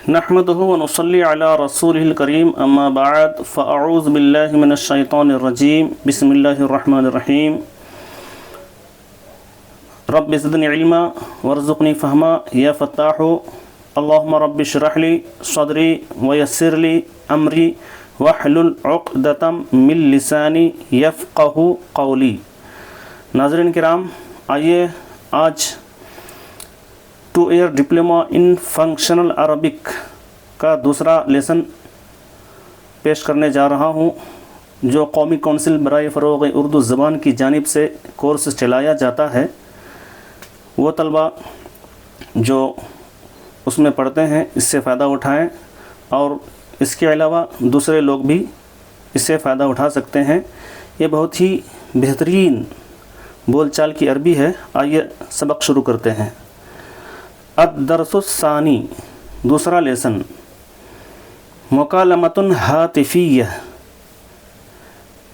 نحمده ونصلي على رسوله الكريم اما بعد فاعوذ بالله من الشيطان الرجيم بسم الله الرحمن الرحيم رب زدني علما وارزقني فهما يا فتاح اللهم رب اشرح لي صدري ويسر لي امري واحلل عقدة من لساني يفقه قولي. ناظرین کرام، آئیے آج 2 year diploma in functional Arabic کا دوسرا لیسن پیش کرنے جا رہا ہوں، جو قومی کونسل برائے فروغ اردو زبان کی جانب سے کورس چلایا جاتا ہے. وہ طلبہ جو اس میں پڑھتے ہیں اس سے فائدہ اٹھائیں، اور اس کے علاوہ دوسرے لوگ بھی اس سے فائدہ اٹھا سکتے ہیں. یہ بہت ہی بہترین بول چال کی عربی ہے. آئیے سبق شروع کرتے ہیں. الدرس الثانی، دوسرا لیسن. مکالمۃ ہاتفیہ،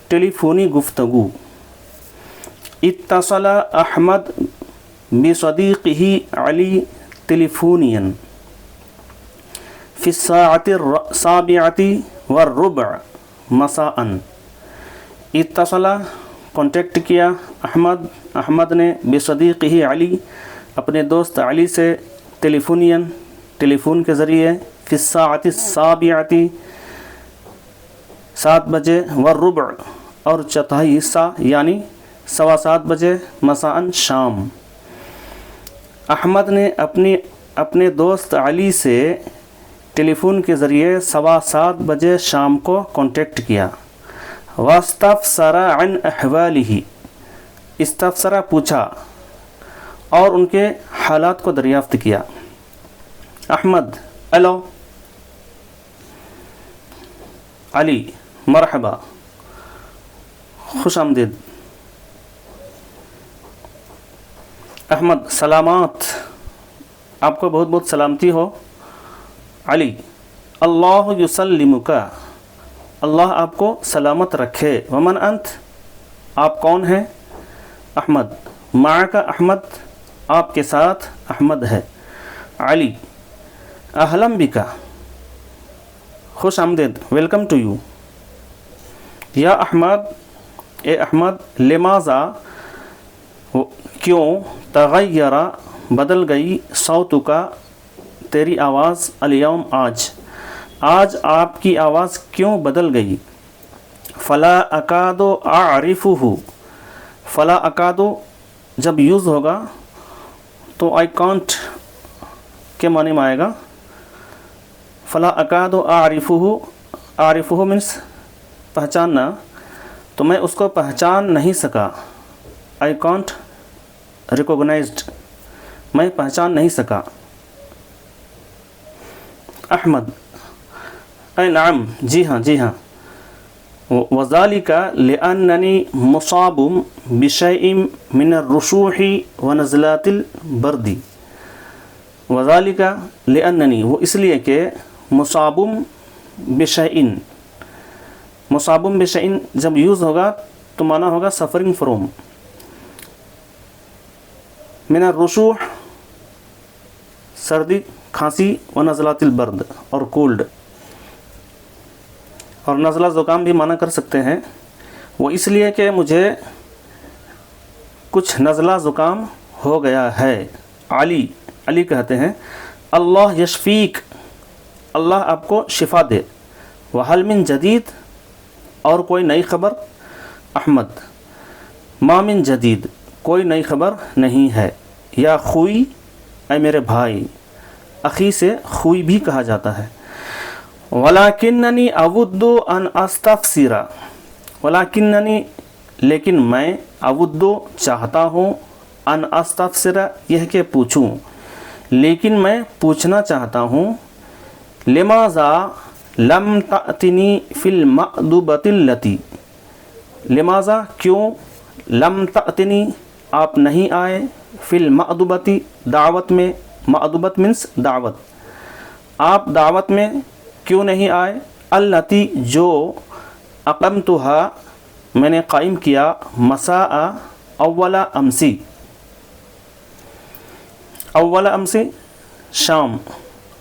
ٹیلی فونی گفتگو. اتصل احمد بصدیقہ علی تلیفونیا فی الساعۃ السابعۃ والربع مساء. اتصل، کانٹیکٹ کیا، احمد نے، بصدیقہ علی، اپنے دوست علی سے، ٹیلی فون کے ذریعے، فی الساعۃ السابعۃ 7 بجے، والربع اور چوتھائی حصہ یعنی 7:15 بجے، مساء شام. احمد نے اپنے دوست علی سے ٹیلی فون کے ذریعے 7:15 بجے شام کو کانٹیکٹ کیا. واستفسر عن احوالہ، استفسر پوچھا اور ان کے حالات کو دریافت کیا. احمد: ہیلو. علی: مرحبا، خوش آمدید. احمد: سلامات، آپ کو بہت بہت سلامتی ہو. علی: اللہ یسلمک، اللہ آپ کو سلامت رکھے. ومن انت، آپ کون ہیں؟ احمد: معک احمد، آپ کے ساتھ احمد ہے. علی: اہلا بک، خوش آمدید، ویلکم ٹو یو. یا احمد، اے احمد، لماذا، کیوں، تغیر، بدل گئی، صوتک، تیری آواز، الیوم، آج آپ کی آواز کیوں بدل گئی؟ فلا اکاد اعرفہ، فلا اکاد جب یوز ہوگا تو آئی کانٹ کے معنی میں آئے گا. فلا اکاد اعرفہ مینس پہچاننا، تو میں اس کو پہچان نہیں سکا. آئی کانٹ ریکوگنائزڈ، میں پہچان نہیں سکا. احمد: اے نعم، جی ہاں جی ہاں. وذالک لأننی مصاب بشیء من الرشوح ونزلات البرد. وذالک لأننی، وہ اس لیے کہ، مصاب بشیء، مصاب بشیء جب یوز ہوگا تو معنی ہوگا سفرنگ فروم. من الرشوح سردی کھانسی، ونزلات البرد اور کولڈ، اور نزلہ زکام بھی معنی کر سکتے ہیں. وہ اس لیے کہ مجھے کچھ نزلہ زکام ہو گیا ہے. علی کہتے ہیں: اللہ یشفیک، اللہ آپ کو شفا دے. وحل من جدید، اور کوئی نئی خبر؟ احمد: ما من جدید، کوئی نئی خبر نہیں ہے. یا خوئی، اے میرے بھائی، اخی سے خوئی بھی کہا جاتا ہے. ولیکننی اود ان استفسر، ولیکننی لیکن میں، اود چاہتا ہوں، ان استفسر یہ کہ پوچھوں، لیکن میں پوچھنا چاہتا ہوں. لماذا لم تأتنی فی المأدبۃ التی، لماذا کیوں، لم تأتنی آپ نہیں آئے، فی المأدبۃ دعوت میں، مأدبت مینس دعوت، آپ دعوت میں کیوں نہیں آئے؟ التی جو، اقمتها میں نے قائم کیا، مساء اول امسی، اول امسی شام،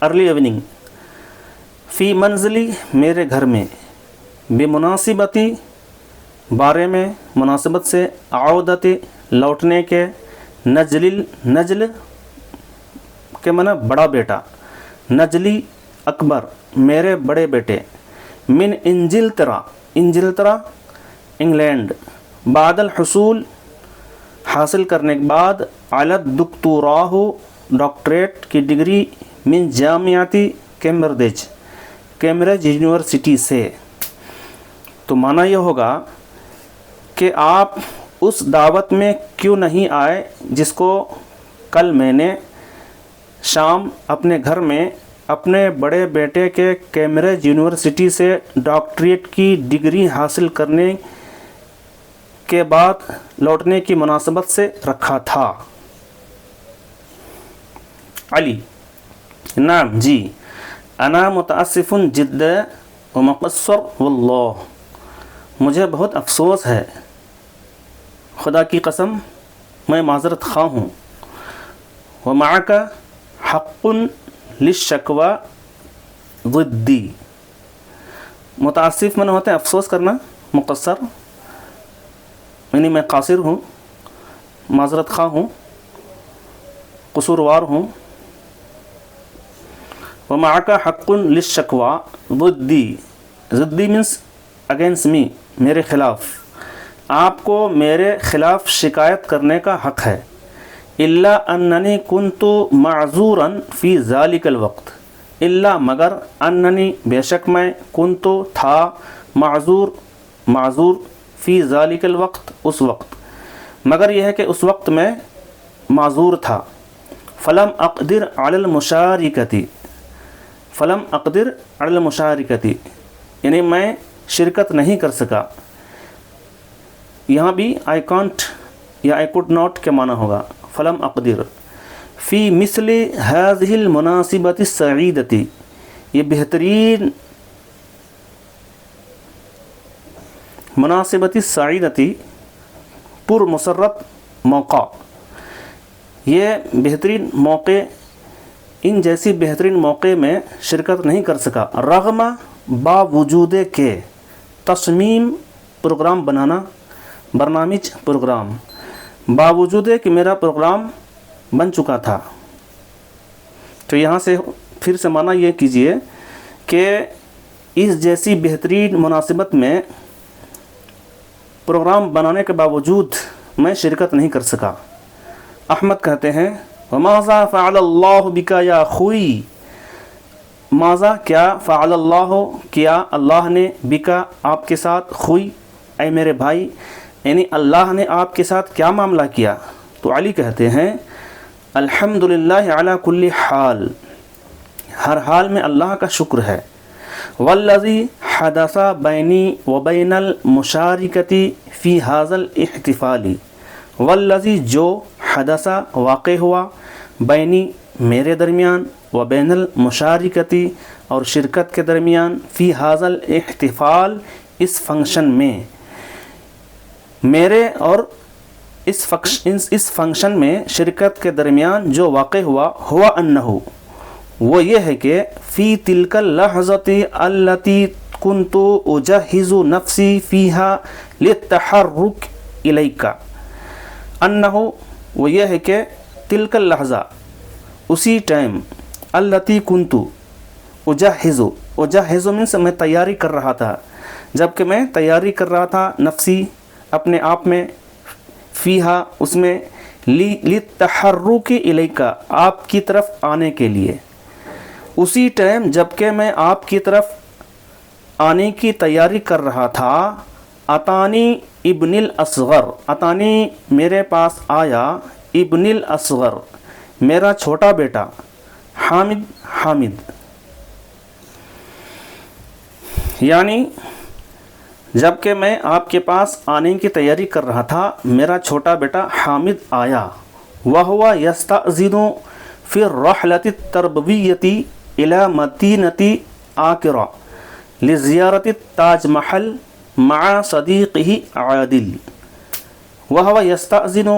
ارلی ایوننگ. فی منزلی میرے گھر میں، بمناسبتی بارے میں، مناسبت سے، عودت لوٹنے کے، نجل کے معنی بڑا بیٹا، نجلی اکبر میرے بڑے بیٹے، من انجلترا انگلینڈ، بعد الحصول حاصل کرنے کے بعد، علی الدکتوراہ ڈاکٹریٹ کی ڈگری، من جامعاتی کیمبرج یونیورسٹی سے۔ تو معنی یہ ہوگا کہ آپ اس دعوت میں کیوں نہیں آئے جس کو کل میں نے شام اپنے گھر میں اپنے بڑے بیٹے کے کیمبرج یونیورسٹی سے ڈاکٹریٹ کی ڈگری حاصل کرنے کے بعد لوٹنے کی مناسبت سے رکھا تھا۔ علی: نعم جی، انا متاسف جدا ومقصر واللہ، مجھے بہت افسوس ہے، خدا کی قسم میں معذرت خواہ ہوں، ومعک حق للشکوى ضدی، متاسف من ہوتے ہیں افسوس کرنا، مقصر یعنی میں قاصر ہوں، معذرت خواہ ہوں، قصوروار ہوں، ومعک حق للشکوى ضدی مینس اگینسٹ می، میرے خلاف، آپ کو میرے خلاف شکایت کرنے کا حق ہے، الا اننی کنت معذورا فی ذلک الوقت، الا مگر اننی بے شک میں کنت تھا، معذور فی ذلک الوقت اس وقت، مگر یہ ہے کہ اس وقت میں معذور تھا، فلم اقدر علی المشارکتی یعنی میں شرکت نہیں کر سکا، یہاں بھی آئی کانٹ یا آئی کوڈ ناٹ کے معنی ہوگا، فلم اقدر فی مثل هذه المناسبۃ السعیدۃ، یہ بہترین مناسبت السعیدۃ پر مسرت موقع، یہ بہترین موقع، ان جیسی بہترین موقع میں شرکت نہیں کر سکا، رغم باوجود کے، تصمیم پروگرام بنانا، برنامج پروگرام، باوجود کہ میرا پروگرام بن چکا تھا۔ تو یہاں سے پھر سے معنی یہ کیجئے کہ اس جیسی بہترین مناسبت میں پروگرام بنانے کے باوجود میں شرکت نہیں کر سکا۔ احمد کہتے ہیں وَمَاذَا فَعَلَ اللَّهُ بِكَ يَا خوئی، ماذا کیا، فعل اللہ کیا اللہ نے، بکا آپ کے ساتھ، خوئی اے میرے بھائی، یعنی اللہ نے آپ کے ساتھ کیا معاملہ کیا۔ تو علی کہتے ہیں الحمدللہ علی کل حال، ہر حال میں اللہ کا شکر ہے، والذی حدث بینی وبین المشارکۃ فی ھذا الاحتفال، والذی جو حدث واقع ہوا، بینی میرے درمیان، وبین المشارکۃ اور شرکت کے درمیان، فی ھذا الاحتفال اس فنکشن میں، میرے اور اس فنکشن میں شرکت کے درمیان جو واقع ہوا، ہوا انہو وہ یہ ہے کہ فی تلک اللحظۃ التی کنت اجہز نفسی فیہا للتحرک الیک، انہو وہ یہ ہے کہ تلک اللحظہ اسی ٹائم، التی کنت اجہز مینس میں تیاری کر رہا تھا، جب کہ میں تیاری کر رہا تھا نفسی اپنے آپ میں، فیہا اس میں، للتحرک الیک آپ کی طرف آنے کے لیے، اسی ٹائم جب کہ میں آپ کی طرف آنے کی تیاری کر رہا تھا، اتانی ابن الاصغر، اتانی میرے پاس آیا، ابن الاصغر میرا چھوٹا بیٹا، حامد یعنی جب کہ میں آپ کے پاس آنے کی تیاری کر رہا تھا، میرا چھوٹا بیٹا حامد آیا، وَهُوَ يَسْتَأْذِنُ فِي الرَّحْلَةِ التَّرْبَوِيَّةِ إِلَى مَدِينَةِ آکرہ لِزِيَارَةِ التاج محل مع صدیقہ عادل، وَهُوَ يَسْتَأْذِنُ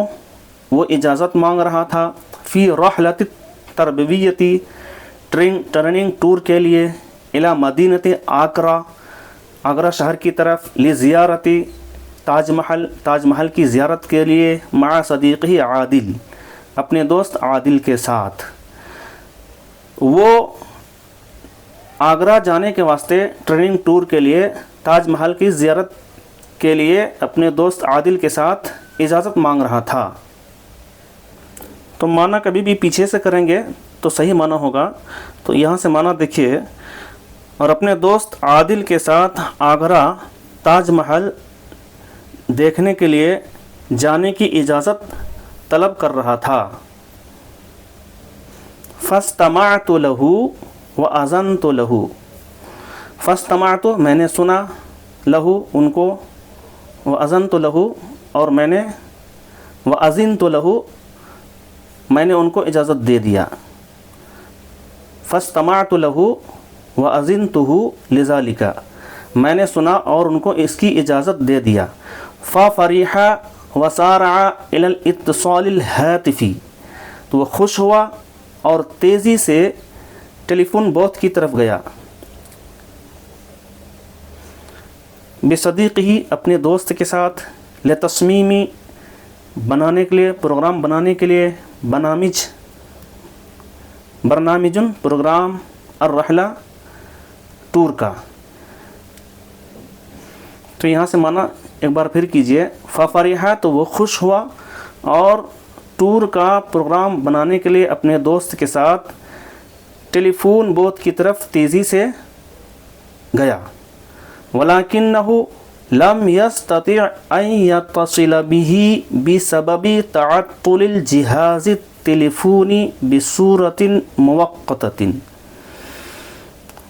وہ اجازت مانگ رہا تھا، فی رحلۃ التربویۃ ٹریننگ ٹور کے لیے، الی مدینۃ آگرہ، آگرہ شہر کی طرف، لزیارتی تاج محل کی زیارت کے لیے، مع صدیقہ عادل، اپنے دوست عادل کے ساتھ۔ وہ آگرہ جانے کے واسطے ٹریننگ ٹور کے لیے تاج محل کی زیارت کے لیے اپنے دوست عادل کے ساتھ اجازت مانگ رہا تھا۔ تو معنی کبھی بھی پیچھے سے کریں گے تو صحیح معنی ہوگا۔ تو یہاں سے معنی دیکھیے، اور اپنے دوست عادل کے ساتھ آگرہ تاج محل دیکھنے کے لیے جانے کی اجازت طلب کر رہا تھا۔ فاستمعت له وأذنت له، فاستمعت میں نے سنا، له ان کو، وأذنت له اور میں نے، وأذنت له میں نے ان کو اجازت دے دیا۔ فاستمعت له وأذنته لذلك میں نے سنا اور ان کو اس کی اجازت دے دیا۔ ففرح وسارع إلى الاتصال الهاتفي تو وہ خوش ہوا اور تیزی سے ٹیلی فون بوتھ کی طرف گیا۔ بصدیقہ اپنے دوست کے ساتھ، لتصمیمی بنانے کے لیے، پروگرام بنانے کے لیے، برنامجن پروگرام، الرحلہ ٹور کا۔ تو یہاں سے معنی ایک بار پھر کیجئے، ففرح تو وہ خوش ہوا اور ٹور کا پروگرام بنانے کے لیے اپنے دوست کے ساتھ ٹیلی فون بوتھ کی طرف تیزی سے گیا۔ وَلَكِنَّهُ لَمْ يَسْتَطِعْ أَنْ يَتَّصِلَ بِهِ بِسَبَبِ تَعَطُّلِ الْجِهَازِ التِّلِفُونِ بِصُورَةٍ مُوَقَّتَةٍ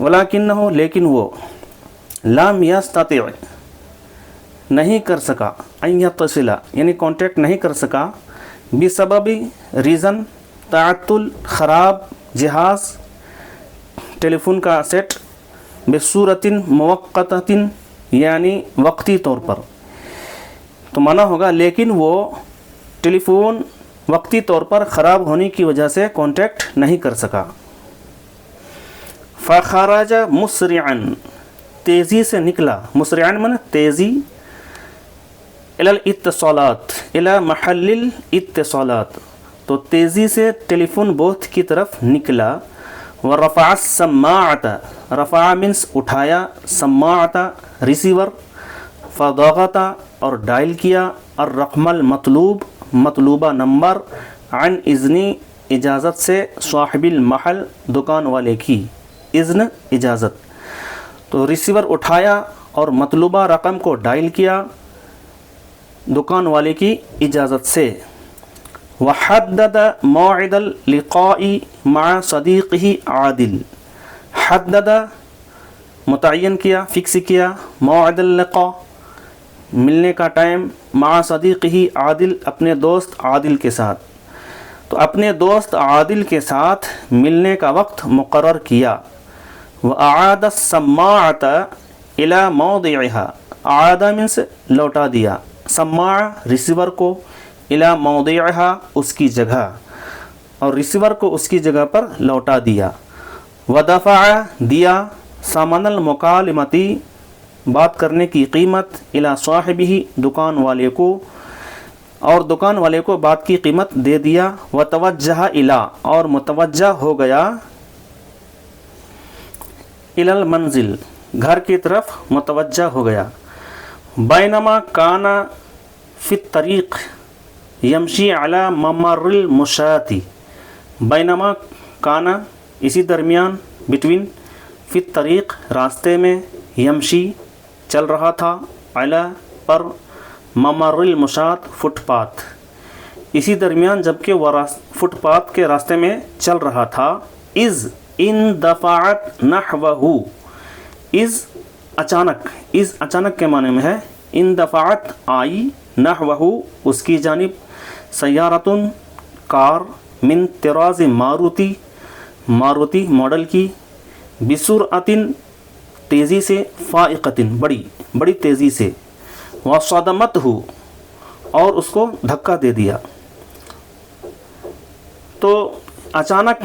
وَلَكِنَّهُ لیکن وہ، لَمْ يَسْتَطِعْ نہیں کر سکا، أَنْ يَتَّصِلَ یعنی کانٹیکٹ نہیں کر سکا، بسبب ریزن، تعطل خراب جہاز ٹیلی فون کا سیٹ، بصورت موقتۃ یعنی وقتی طور پر۔ تو معنی ہوگا لیکن وہ ٹیلی فون وقتی طور پر خراب ہونے کی وجہ سے کانٹیکٹ نہیں کر سکا۔ فخرج مسرعا تیزی سے نکلا، مسرعا من تیزی، الی الاتصالات الی محل الاتصالات تو تیزی سے ٹیلی فون بوتھ کی طرف نکلا۔ ورفع السماعۃ رفع منس اٹھایا، سماعۃ ریسیور، فضغط اور ڈائل کیا، الرقم المطلوب مطلوبہ نمبر، عن اذنی اجازت سے، صاحب المحل دکان والے کی، اذن اجازت۔ تو ریسیور اٹھایا اور مطلوبہ رقم کو ڈائل کیا دکان والے کی اجازت سے۔ وحدد موعد اللقاء مع صدیقہ عادل، حدد متعین کیا، فکس کیا، موعد اللقاء ملنے کا ٹائم، مع صدیقہ عادل اپنے دوست عادل کے ساتھ۔ تو اپنے دوست عادل کے ساتھ ملنے کا وقت مقرر کیا۔ وأعاد السماعۃ الی موضعها، اعاد منس لوٹا دیا، سماع ریسیور کو، الی موضعها اس کی جگہ، اور ریسیور کو اس کی جگہ پر لوٹا دیا۔ ودفع دیا، ثمن المکالمتی بات کرنے کی قیمت، الی صاحبہ دکان والے کو، اور دکان والے کو بات کی قیمت دے دیا۔ وتوجہ الی اور متوجہ ہو گیا، الی المنزل گھر کی طرف متوجہ ہو گیا۔ بینما کان فی الطریق یمشی علی ممر المشاة، بینما کانا اسی درمیان، بٹوین، فی الطریق راستے میں، یمشی چل رہا تھا، علی پر، ممر المشاة فٹ پاتھ، اسی درمیان جبکہ وہ فٹ پاتھ کے راستے میں چل رہا تھا، اذ اندفعت نحوہ، اذ اچانک کے معنی میں ہے، اندفعت آئی، نحوہ اس کی جانب، سیارتن کار، من طراز ماروتی ماڈل کی، بسرعت تیزی سے، فائقۃ بڑی تیزی سے، وصدمتہ اور اس کو دھکا دے دیا۔ تو اچانک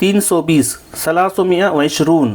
320 320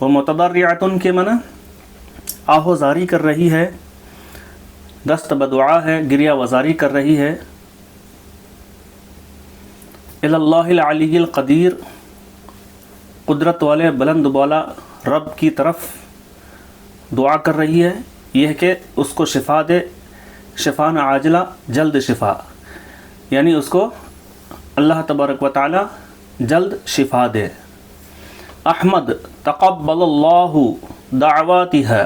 وہ متضرعۃ کے معنی آہوزاری کر رہی ہے، دست بدعا ہے، گریہ وزاری کر رہی ہے. الی اللہ العلی القدیر، قدرت والے بلند بالا رب کی طرف دعا کر رہی ہے، یہ کہ اس کو شفا دے، شفاء عاجلہ، جلد شفا، یعنی اس کو اللہ تبارک و تعالی جلد شفا دے. احمد تقبل اللہ دعواتها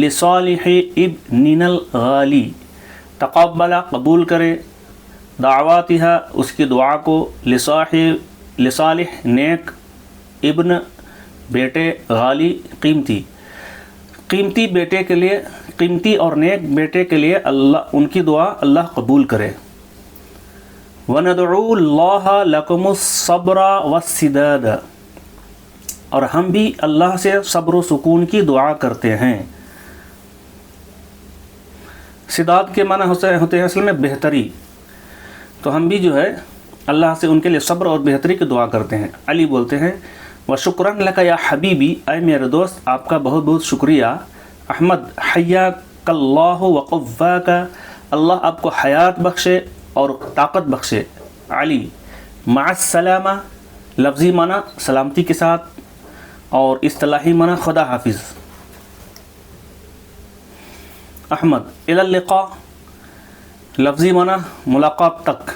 لصالح ابننا الغالی، تقبل قبول کرے، دعواتها اس کی دعا کو، لصالح نیک، ابن بیٹے، غالی قیمتی بیٹے کے لیے، قیمتی اور نیک بیٹے کے لیے اللہ ان کی دعا اللہ قبول کرے. وَنَدْعُو اللَّهَ لَكُمُ الصَّبْرَ وَالسِّدَادَ، اور ہم بھی اللہ سے صبر و سکون کی دعا کرتے ہیں. سداد کے معنی ہوتے ہیں اصل میں بہتری، تو ہم بھی جو ہے اللہ سے ان کے لیے صبر اور بہتری کی دعا کرتے ہیں. علی بولتے ہیں وَشُكْرًا لَكَ يَا حبیبی، اے میرے دوست آپ کا بہت بہت شکریہ. احمد حیاک اللہ وقواک، اللہ آپ کو حیات بخشے اور طاقت بخشے. علی مع السلامہ، لفظی معنی سلامتی کے ساتھ اور اصطلاحی معنی خدا حافظ. احمد الی اللقاء، لفظی معنی ملاقات تک،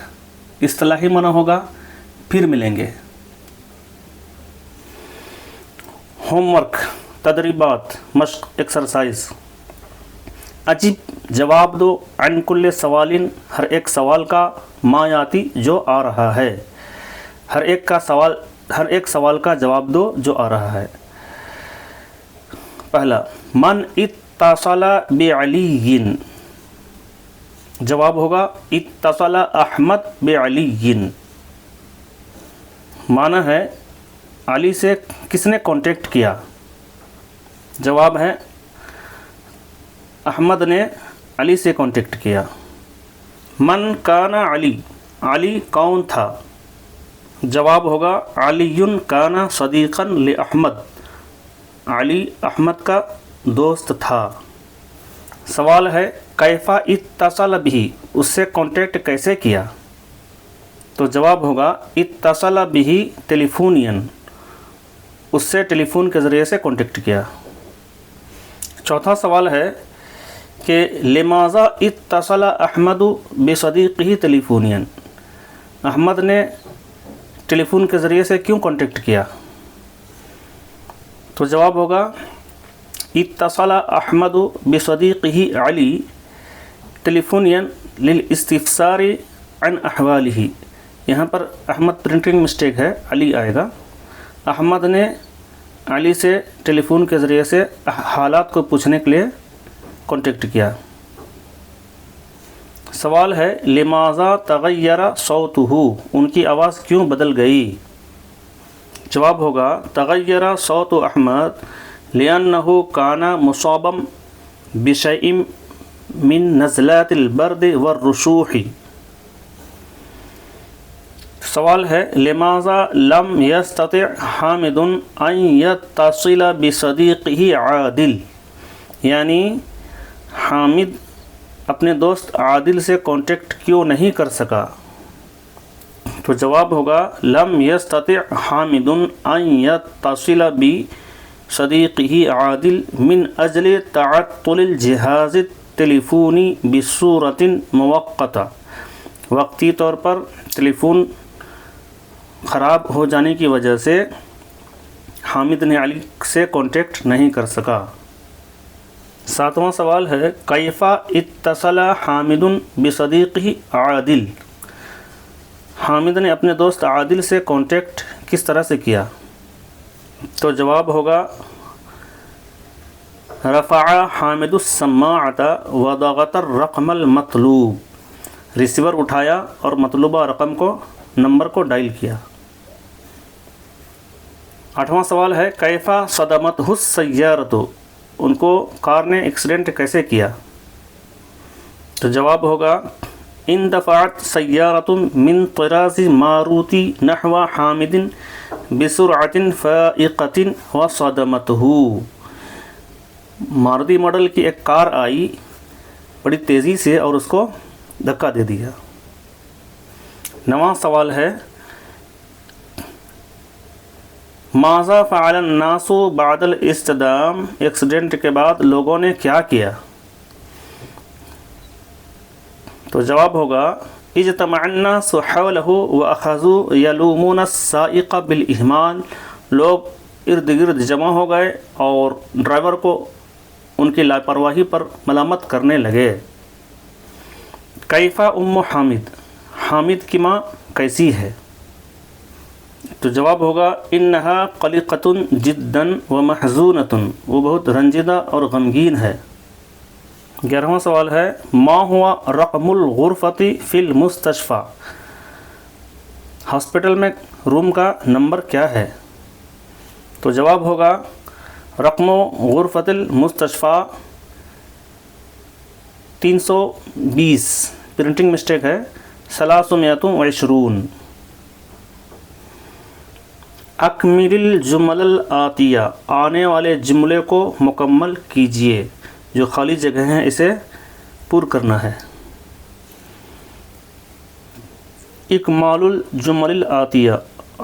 اصطلاحی معنی ہوگا پھر ملیں گے. ہوم ورک، تدریبات، مشق، ایکسرسائز. اجب جواب دو، عن کل سوال ہر ایک سوال کا، ما یاتی جو آ رہا ہے، ہر ایک سوال کا جواب دو جو آ رہا ہے. پہلا من اتصل بعلی، جواب ہوگا اتصل احمد بعلی، معنی ہے علی سے کس نے کانٹیکٹ کیا. جواب ہے احمد نے علی سے کانٹیکٹ کیا. من کان علی، علی کون تھا. جواب ہوگا علی کان صدیقا لاحمد، علی احمد کا دوست تھا. سوال ہے کیف اتصل بہ، اس سے کانٹیکٹ کیسے کیا. تو جواب ہوگا اتصل بہ ٹیلیفونین، اس سے ٹیلی فون کے ذریعے سے کانٹیکٹ کیا. چوتھا سوال ہے کہ لماذا اتصل احمد بصدیقہ ٹیلیفونین، احمد نے ٹیلی فون کے ذریعے سے کیوں کانٹیکٹ کیا. تو جواب ہوگا اتصل احمد بصدیقہ علی ٹیلیفونین للاستفسار عن احوالہ. یہاں پر احمد پرنٹنگ مسٹیک ہے، علی آئے گا. احمد نے علی سے ٹیلی فون کے ذریعے سے حالات کو پوچھنے کے لیے کانٹیکٹ کیا. سوال ہے لماذا تغیر صوتہ، ان کی آواز کیوں بدل گئی. جواب ہوگا تغیر صوت احمد لأنہ کان مصابا بشیء من نزلات البرد والرشوح. سوال ہے لماذا لم یستطع حامد ان یتصل بصدیقہ عادل، یعنی حامد اپنے دوست عادل سے کانٹیکٹ کیوں نہیں کر سکا. تو جواب ہوگا لم یستطع حامد ان یتصل بصدیقہ عادل من اجل تعطل الجہاز التلیفونی بصورت مؤقتہ، وقتی طور پر ٹیلی فون خراب ہو جانے کی وجہ سے حامد نے علی سے کانٹیکٹ نہیں کر سکا. ساتواں سوال ہے کیف اتصل حامد بصدیقہ عادل، حامد نے اپنے دوست عادل سے کانٹیکٹ کس طرح سے کیا. تو جواب ہوگا رفع حامد السماعۃ وضغط الرقم المطلوب، ریسیور اٹھایا اور مطلوبہ رقم کو، نمبر کو ڈائل کیا. آٹھواں سوال ہے کیف صدمتہ السیارۃ، ان کو کار نے ایکسیڈنٹ کیسے کیا. تو جواب ہوگا اندفعت سیارۃ من طراز ماروتی نحو حامد بسرعة فائقة وصدمته، ماروتی ماڈل کی ایک کار آئی بڑی تیزی سے اور اس کو دھکا دے دیا۔ نواں سوال ہے ماذا فعل الناس بعد الاصطدام، ایکسیڈنٹ کے بعد لوگوں نے کیا کیا؟ تو جواب ہوگا اجتمع الناس حوله واخذوا يلومون السائق بالاهمال، لوگ ارد گرد جمع ہو گئے اور ڈرائیور کو ان کی لاپرواہی پر ملامت کرنے لگے۔ کیفا ام حامد، حامد کی ماں کیسی ہے؟ تو جواب ہوگا انہا قلقۃ جدا ومحزونۃ، وہ بہت رنجیدہ اور غمگین ہے۔ 11واں سوال ہے ما ہوا رقم الغرفۃ فی المستشفى، ہاسپٹل میں روم کا نمبر کیا ہے؟ تو جواب ہوگا رقم غرفۃ المستشفى 320، پرنٹنگ مسٹیک ہے 320۔ اکمل الجمل الآتیہ، آنے والے جملے کو مکمل کیجیے، جو خالی جگہ ہیں اسے پر کرنا ہے۔ اکمال الجمل الآتیہ،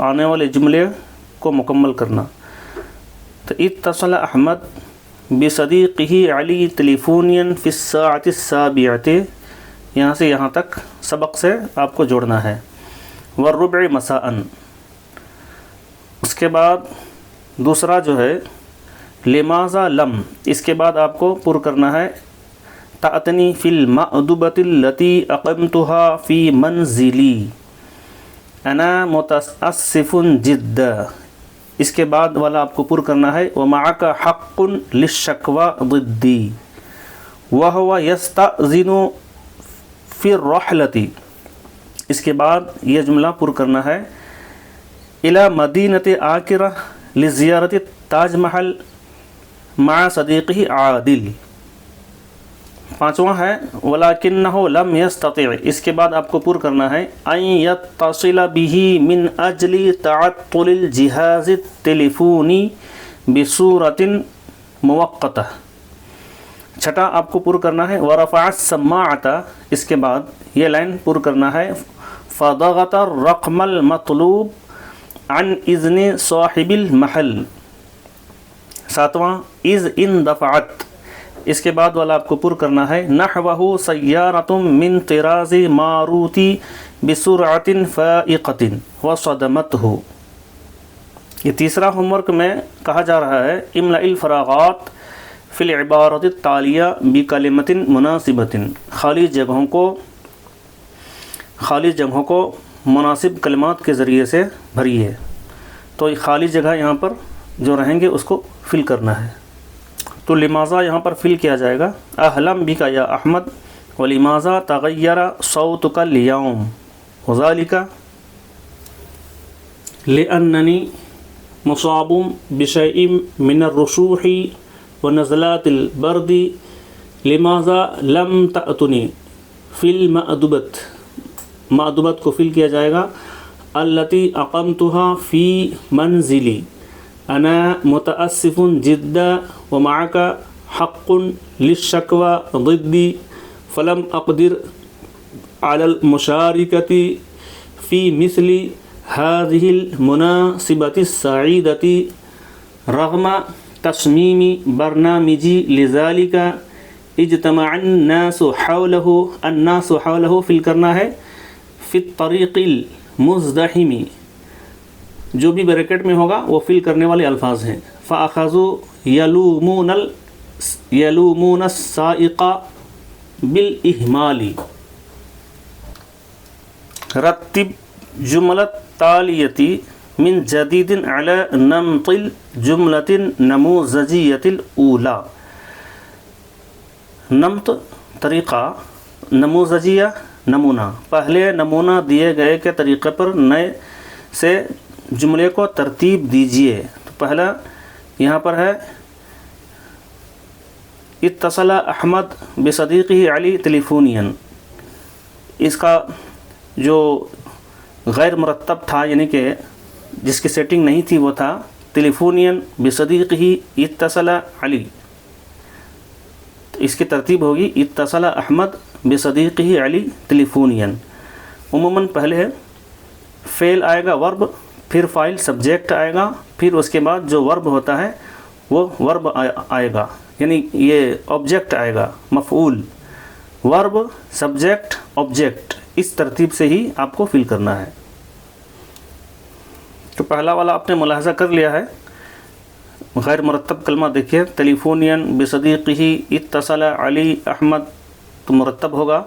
آنے والے جملے کو مکمل کرنا۔ تو اتصل احمد بصدیقہ علی تلیفونیا فی الساعۃ السابعۃ، یہاں سے یہاں تک سبق سے آپ کو جوڑنا ہے۔ والربع مساء، اس کے بعد دوسرا جو ہے لماذا لم، اس کے بعد آپ کو پر کرنا ہے تأتنی فی المأدبۃ التی اقمتها فی منزلی، انا متاسف جدا، اس کے بعد والا آپ کو پر کرنا ہے ومعک حق للشکوى ضدی، وهو یستأذن فی الرحلۃ، اس کے بعد یہ جملہ پر کرنا ہے الی مدینۃ عاکرہ لزیارت تاج محل مع صدیقہ عادل۔ 5واں ہے ولیکنہ لم یستطع، اس کے بعد آپ کو پر کرنا ہے ان یتصل بہ من اجل تعطل الجہاز التلیفونی بصورۃ موقتہ۔ 6واں آپ کو پر کرنا ہے ورفع السماعۃ، اس کے بعد یہ لائن پر کرنا ہے فضغط الرقم المطلوب عن اذن صاحب المحل۔ 7واں اذ اندفعت، اس کے بعد والا آپ کو پر کرنا ہے نحوہ سیارۃ من طراز ماروتی بسرعۃ فائقۃ وصدمتہ۔ یہ تیسرا ہوم ورک میں کہا جا رہا ہے املأ الفراغات فی العبارۃ التالیہ بکلمۃ مناسبۃ، خالی جگہوں کو مناسب کلمات کے ذریعے سے بھریے۔ تو یہ خالی جگہ یہاں پر جو رہیں گے اس کو فل کرنا ہے۔ تو لماذا یہاں پر فل کیا جائے گا احلم بک یا احمد، ولماذا تغیر صوتک اليوم، وذلک لأننی مصاب بشیء من الرشوح ونزلات البرد، لماذا لم تأتنی فی المأدبۃ، مأدبت کو فل کیا جائے گا التی اقمتها فی منزلی، انا متاسف جدا ومعک حق للشکوى ضدی، فلم اقدر على المشارکۃ فی مثل هذه المناسبۃ السعیدۃ رغم تصمیم برنامجی لذلك اجتمع الناس حوله فل کرنا ہے فی الطریق المزدحم، جو بھی بریکٹ میں ہوگا وہ فل کرنے والے الفاظ ہیں۔ فأخذوا یلومون السائق بالإہمال۔ رتب جملۃ تالیۃ من جدید علی نمط الجملۃ النموذجیۃ الاولی۔ نمط طریقہ، نموذجیہ نمونہ، پہلے نمونہ دیے گئے کے طریقے پر نئے سے جملے کو ترتیب دیجیے۔ تو پہلا یہاں پر ہے اتصل احمد بصدیقہ علی تلیفونیا، اس کا جو غیر مرتب تھا یعنی کہ جس کی سیٹنگ نہیں تھی وہ تھا تلیفونین بصدیقہ اتصل علی. اس کی ترتیب ہوگی اتصل احمد بصدیقہ علی تلیفونین. عموماً پہلے فعل آئے گا ورب، پھر فاعل سبجیکٹ آئے گا، پھر اس کے بعد جو ورب ہوتا ہے وہ ورب آئے گا، یعنی یہ آبجیکٹ آئے گا، مفعول، ورب، سبجیکٹ، آبجیکٹ، اس ترتیب سے ہی آپ کو فل کرنا ہے. تو پہلا والا آپ نے ملاحظہ کر لیا ہے. غیر مرتب کلمہ دیکھیے، تلیفونین بصدیقہ اتصل علی احمد، تو مرتب ہوگا،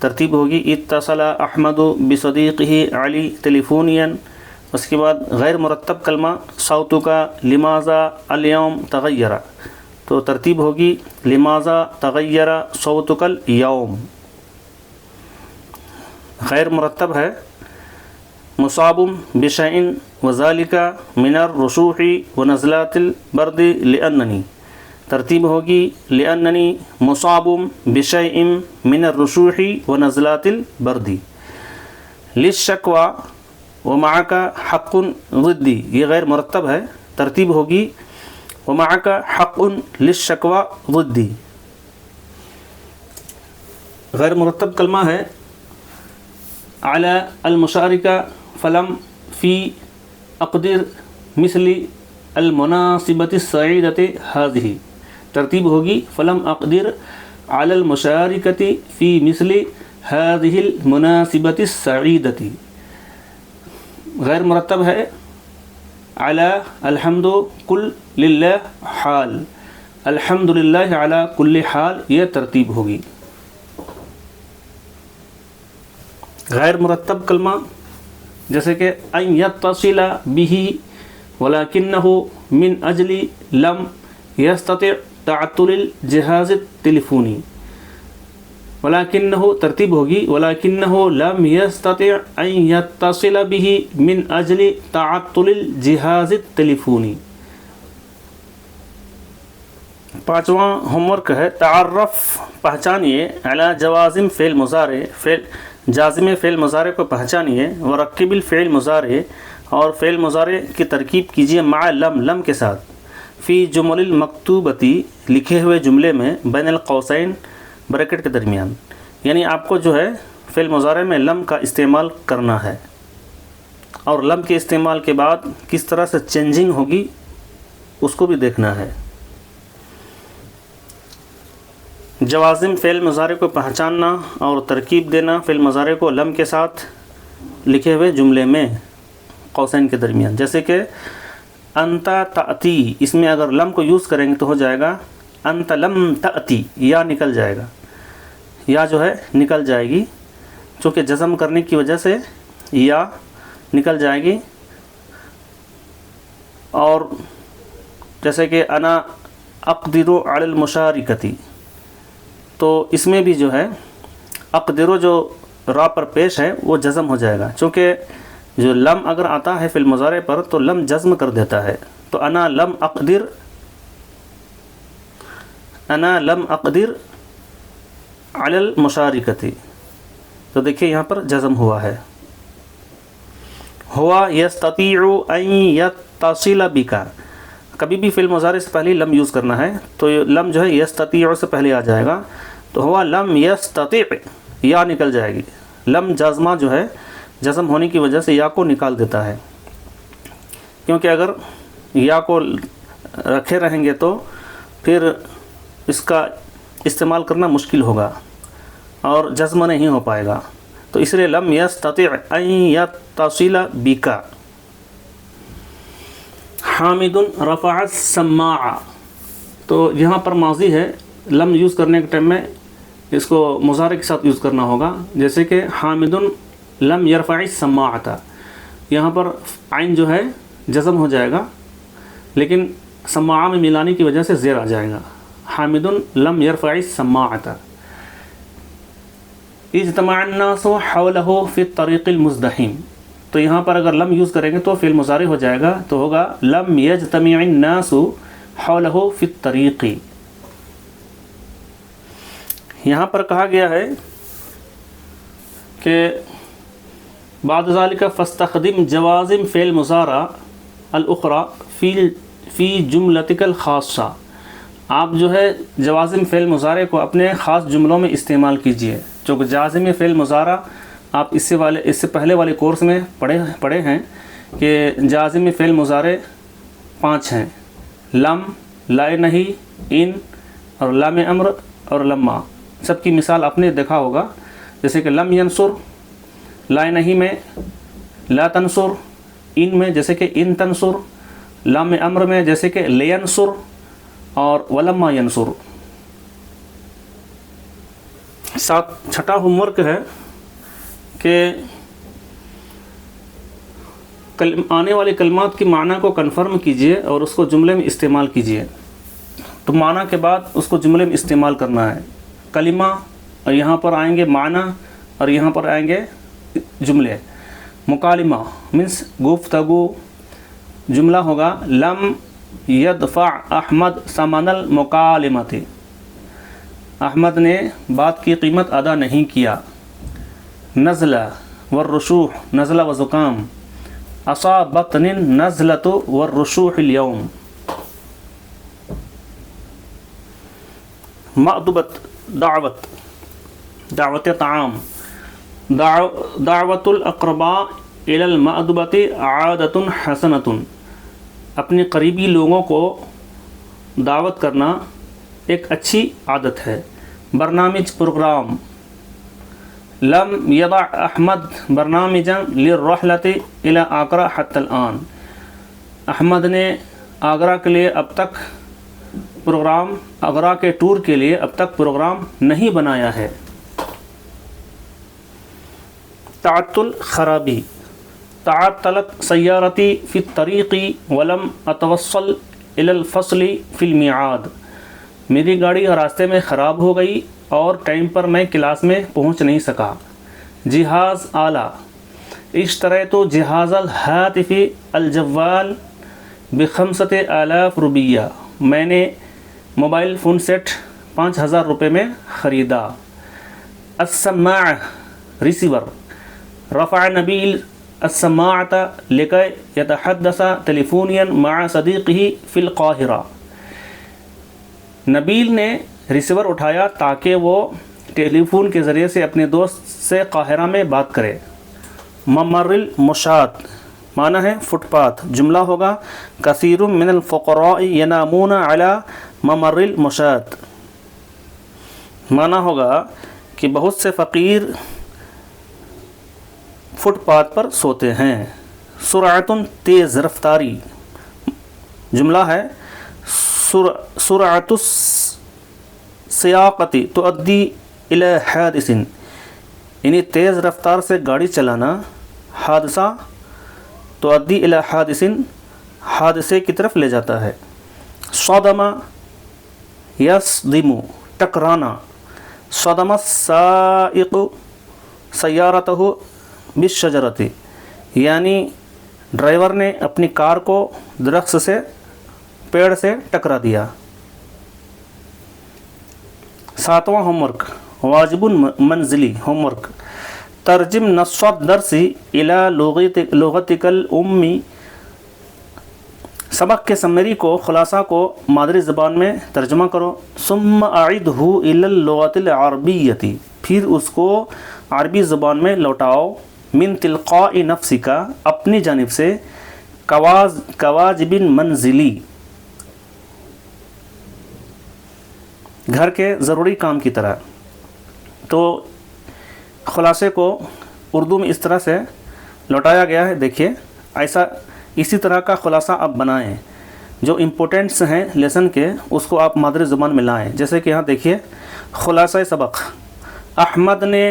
ترتیب ہوگی اتصل احمد بصدیقہ علی تلیفونین. اس کے بعد غیر مرتب کلمہ صوتک لماذا الیوم تغیر، تو ترتیب ہوگی لماذا تغیر صوتک الیوم. غیر مرتب ہے مصاب بشیء وذالک من الرشوح ونزلات البرد لأننی، ترتیب ہوگی لأننی مصاب بشیء من الرشوح ونزلات البرد. للشکوى ومعک حق ضدی، یہ غیر مرتب ہے، ترتیب ہوگی ومعک حق للشکوى ضدی. غیر مرتب کلمہ ہے علی المشارکہ فلم فی اقدر مثل المناسبۃ السعیدۃ ہذہ، ترتیب ہوگی فلم اقدر علی المشارکۃ فی مثل هذه المناسبۃ السعیدۃ. غیر مرتب ہے علی الحمد کل للہ حال، الحمد للہ علی کل حال، یہ ترتیب ہوگی. غیر مرتب کلمہ جیسے کہ ان یتصل بہ ولکنہ من اجل لم یستطع تعطل الجہاز التلیفونی، ولکنہ ترتیب ہوگی ولکنہ لم یستطع ان یتصل بہ من اجل تعطل الجہاز التلیفونی. پانچواں ہوم ورک ہے تعرف، پہچانیے علی جوازم فعل مضارع، جازم فعل مضارع کو پہچانیے، ورکب الفعل مضارع، اور فعل مضارع کی ترکیب کیجیے مع لم، لم کے ساتھ، فی جمل المکتوبتی، لکھے ہوئے جملے میں، بین القوسین، بریکٹ کے درمیان. یعنی آپ کو جو ہے فعل مضارع میں لم کا استعمال کرنا ہے، اور لم کے استعمال کے بعد کس طرح سے چینجنگ ہوگی اس کو بھی دیکھنا ہے. جوازم فعل مضارع کو پہچاننا اور ترکیب دینا فعل مضارع کو لم کے ساتھ لکھے ہوئے جملے میں قوسین کے درمیان. جیسے کہ انت تأتی، اس میں اگر لم کو یوز کریں گے تو ہو جائے گا انت لم تأتی، یا نکل جائے گا، یا جو ہے نکل جائے گی، چونکہ جزم کرنے کی وجہ سے یا نکل جائے گی. اور جیسے کہ انا اقدر علی المشارکتی، تو اس میں بھی جو ہے اقدرو جو را پر پیش ہے وہ جزم ہو جائے گا، چونکہ جو لم اگر آتا ہے فی المضارع پر تو لم جزم کر دیتا ہے. تو انا لم اقدر علی المشارکتی، تو دیکھیے یہاں پر جزم ہوا ہے. ہوا یستطیع ان یتصل بک، کبھی بھی فی المضارع سے پہلے لم یوز کرنا ہے، تو لم جو ہے یستطیع سے پہلے آ جائے گا. تو ہوا لم یستطیع، یا نکل جائے گی. لم جازمہ جو ہے جزم ہونے کی وجہ سے یا کو نکال دیتا ہے، کیونکہ اگر یا کو رکھے رہیں گے تو پھر اس کا استعمال کرنا مشکل ہوگا اور جزم نہیں ہو پائے گا. تو اس لیے لم یستطیع ان یتصل بک. حامد رفع السماعہ، تو یہاں پر ماضی ہے، لم یوز کرنے کے ٹائم میں اس کو مضارع کے ساتھ یوز کرنا ہوگا. جیسے کہ حامد لم یرفع السماعۃ، یہاں پر عین جو ہے جزم ہو جائے گا، لیکن سماعہ میں ملانے کی وجہ سے زیر آ جائے گا. حامد لم یرفع السماعۃ. اجتمع الناس حولہ فی الطریق المزدحم، تو یہاں پر اگر لم یوز کریں گے تو فعل مضارع ہو جائے گا، تو ہوگا لم یجتمع الناس حولہ فی الطریق. یہاں پر کہا گیا ہے کہ بعد ذالک فاستخدم جوازم فعل مضارع الاخرى فی جملتک الخاصہ، آپ جو ہے جوازم فعل مضارع کو اپنے خاص جملوں میں استعمال کیجئے. جو جازم فعل مضارع آپ اس سے پہلے والے کورس میں پڑھے ہیں کہ جازم فعل مضارع 5 ہیں: لم، لائے نہیں، ان اور لام امر اور لما. سب کی مثال آپ نے دیکھا ہوگا، جیسے کہ لم ینصر، لائے نہیں میں لا تنصر، ان میں جیسے کہ ان تنصر، لام امر میں جیسے کہ لینصر اور ولما ینصر. چھٹا ہوم ورک ہے کہ آنے والے کلمات کی معنی کو کنفرم کیجئے اور اس کو جملے میں استعمال کیجئے. تو معنی کے بعد اس کو جملے میں استعمال کرنا ہے. کلمہ اور یہاں پر آئیں گے معنی اور یہاں پر آئیں گے جملے. مکالمہ مینس گفتگو. جملہ ہوگا لم یدفع احمد ثمن المکالمۃ، احمد نے بات کی قیمت ادا نہیں کیا. نزلہ والرشوح، نزلہ و زکام. اصابتنی النزلۃ والرشوح اليوم. مأدبت، دعوت طعام. دعوت الاقرباء الی المأدبۃ عادۃ حسنۃ، اپنے قریبی لوگوں کو دعوت کرنا ایک اچھی عادت ہے. برنامج، پروگرام. لم یضع احمد برنامجا للرحلۃ الی آگرہ حتی الآن، احمد نے آگرہ کے لیے اب تک پروگرام، آگرہ کے ٹور کے لیے اب تک پروگرام نہیں بنایا ہے. تعطل، خرابی. تعطلت سیارتی فی الطریق ولم اتوصل الی الفصل فی الميعاد، میری گاڑی راستے میں خراب ہو گئی اور ٹائم پر میں کلاس میں پہنچ نہیں سکا. جہاز، آلہ. اشتریت جہاز الہاتف الجوال ب5,000 روپیہ، میں نے موبائل فون سیٹ 5,000 روپے میں خریدا. السماع، ریسیور. رفع نبیل السماعة لكي يتحدث تليفونيا مع صديقه في القاهرة، نبیل نے ریسیور اٹھایا تاکہ وہ ٹیلی فون کے ذریعے سے اپنے دوست سے قاہرہ میں بات کرے. ممر المشاة، معنی ہے فٹ پاتھ. جملہ ہوگا کثیر من الفقراء ینامون علی ممر المشاة، معنی ہوگا کہ بہت سے فقیر فٹ پاتھ پر سوتے ہیں. سرعت، تیز رفتاری. جملہ ہے سرعت السیاقۃ تؤدی الی حادث، یعنی تیز رفتار سے گاڑی چلانا حادثہ، تؤدی الی حادث، حادثے کی طرف لے جاتا ہے. صدم یصدم، ٹکرانا. صدم السائق سیارتہ بالشجرۃ، یعنی ڈرائیور نے اپنی کار کو درخت سے، پیڑ سے ٹکرا دیا. 7واں ہوم ورک، واجب منزلی ہوم ورک. ترجم نص الدرس الی لغتک الام، سبق کے سمری کو، خلاصہ کو مادری زبان میں ترجمہ کرو. ثم اعدہ الی اللغۃ العربیۃ، پھر اس کو عربی زبان میں لوٹاؤ. من تلقاء نفسک، اپنی جانب سے. کواجب منزلی، گھر کے ضروری کام کی طرح. تو خلاصے کو اردو میں اس طرح سے لوٹایا گیا ہے. دیکھیے ایسا، اسی طرح کا خلاصہ آپ بنائیں. جو امپورٹنٹس ہیں لیسن کے اس کو آپ مادری زبان میں لائیں. جیسے کہ یہاں دیکھیے خلاصہ سبق. احمد نے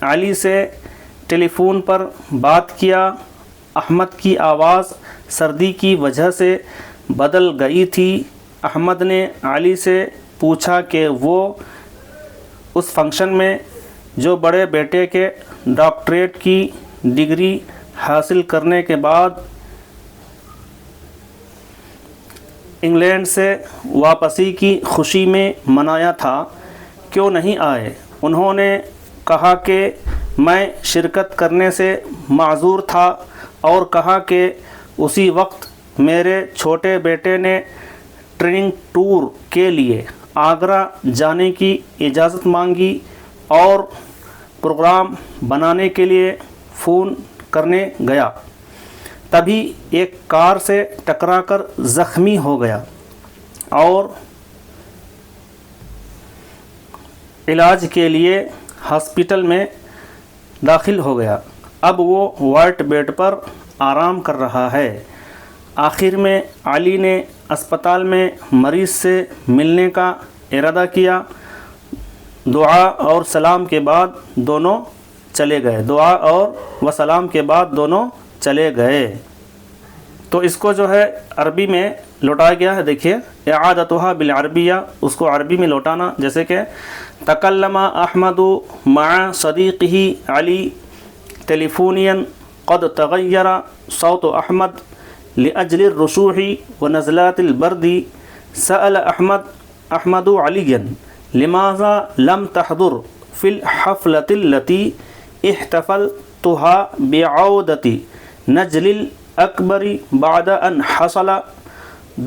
علی سے ٹیلی فون پر بات کیا. احمد کی آواز سردی کی وجہ سے بدل گئی تھی. احمد نے علی سے پوچھا کہ وہ اس فنکشن میں جو بڑے بیٹے کے ڈاکٹریٹ کی ڈگری حاصل کرنے کے بعد انگلینڈ سے واپسی کی خوشی میں منایا تھا، کیوں نہیں آئے؟ انہوں نے کہا کہ میں شرکت کرنے سے معذور تھا، اور کہا کہ اسی وقت میرے چھوٹے بیٹے نے ٹریننگ ٹور کے لیے آگرہ جانے کی اجازت مانگی اور پروگرام بنانے کے لیے فون کرنے گیا، تبھی ایک کار سے ٹکرا کر زخمی ہو گیا اور علاج کے لیے ہاسپٹل میں داخل ہو گیا۔ اب وہ وائٹ بیڈ پر آرام کر رہا ہے۔ آخر میں علی نے اسپتال میں مریض سے ملنے کا ارادہ کیا۔ دعا اور سلام کے بعد دونوں چلے گئے۔ تو اس کو جو ہے عربی میں لوٹایا گیا ہے، دیکھیے اعادتها بالعربیہ، اس کو عربی میں لوٹانا، جیسے کہ تکلم احمد مع صدیقہ علی تلیفونیا قد تغیر صوت احمد لأجل الرشوح ونزلات البرد، سأل احمد علیا لماذا لم تحضر في الحفلة التي احتفلتها بعودة نجل الأكبر بعد أن حصل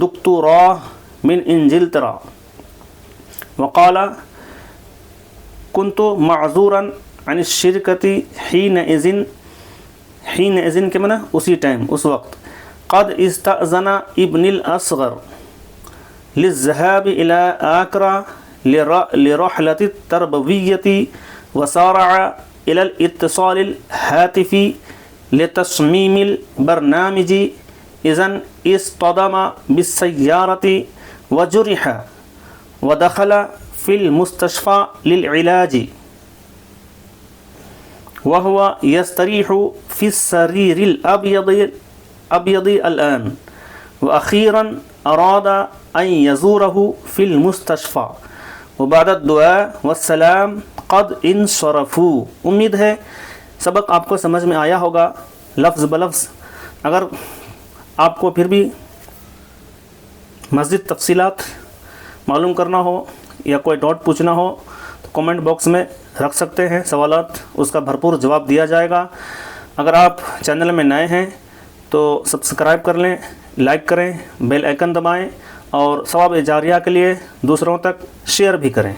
دكتوراه من إنجلترا، وقال كنت معذورا عن الشركة حينئذ کے معنی اسی ٹائم، اس وقت، قد استأذن ابن الأصغر للذهاب إلى آكرا لرحلة التربوية، وسارع إلى الاتصال الهاتفي لتصميم البرنامج، إذن اصطدم بالسيارة وجرح ودخل في المستشفى للعلاج، وهو يستريح في السرير الأبيض الآن، وأخيرا أراد أن يزوره في المستشفى، وبعد الدعاء والسلام قد انصرفوا۔ امید ہے سبق آپ کو سمجھ میں آیا ہوگا لفظ بلفظ۔ اگر آپ کو پھر بھی مزید تفصیلات معلوم کرنا ہو یا کوئی ڈاؤٹ پوچھنا ہو تو کامنٹ باکس میں رکھ سکتے ہیں سوالات، اس کا بھرپور جواب دیا جائے گا۔ اگر آپ چینل میں نئے ہیں تو سبسکرائب کر لیں، لائک کریں، بیل آئیکن دبائیں، اور ثواب جاریہ کے لیے دوسروں تک شیئر بھی کریں۔